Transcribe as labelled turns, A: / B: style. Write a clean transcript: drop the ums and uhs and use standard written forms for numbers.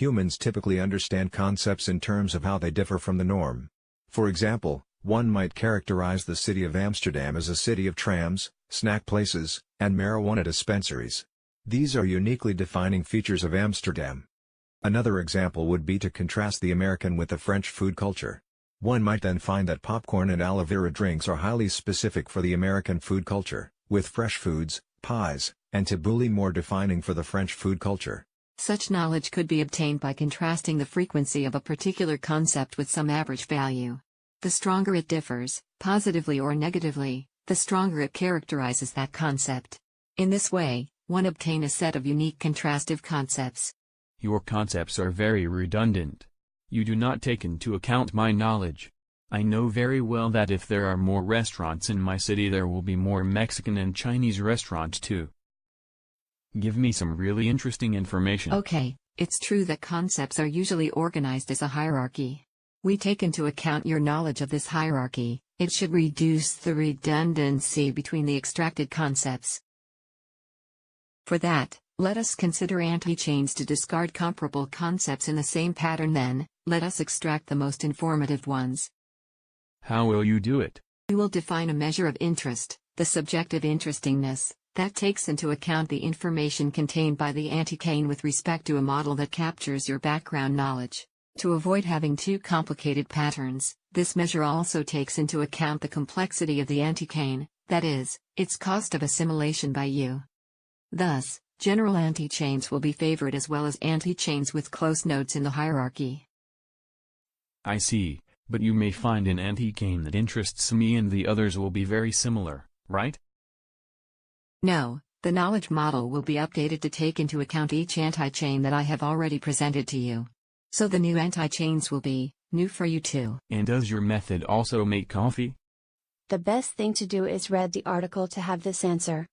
A: Humans typically understand concepts in terms of how they differ from the norm. For example, one might characterize the city of Amsterdam as a city of trams, snack places, and marijuana dispensaries. These are uniquely defining features of Amsterdam. Another example would be to contrast the American with the French food culture. One might then find that popcorn and aloe vera drinks are highly specific for the American food culture, with fresh foods, pies, and tabbouleh more defining for the French food culture.
B: Such knowledge could be obtained by contrasting the frequency of a particular concept with some average value. The stronger it differs, positively or negatively, the stronger it characterizes that concept. In this way, one obtains a set of unique contrastive concepts.
C: Your concepts are very redundant. You do not take into account my knowledge. I know very well that if there are more restaurants in my city, there will be more Mexican and Chinese restaurants too. Give me some really interesting information.
B: Okay, it's true that concepts are usually organized as a hierarchy. We take into account your knowledge of this hierarchy. It should reduce the redundancy between the extracted concepts. For that, let us consider antichains to discard comparable concepts in the same pattern. Then, let us extract the most informative ones.
C: How will you do it?
B: We will define a measure of interest, the subjective interestingness, that takes into account the information contained by the antichain with respect to a model that captures your background knowledge. To avoid having too complicated patterns, this measure also takes into account the complexity of the antichain, that is, its cost of assimilation by you. Thus, general antichains will be favored as well as antichains with close nodes in the hierarchy.
C: I see, but you may find an antichain that interests me and the others will be very similar, right?
B: No, the knowledge model will be updated to take into account each antichain that I have already presented to you. So the new antichains will be new for you too.
C: And does your method also make coffee?
D: The best thing to do is read the article to have this answer.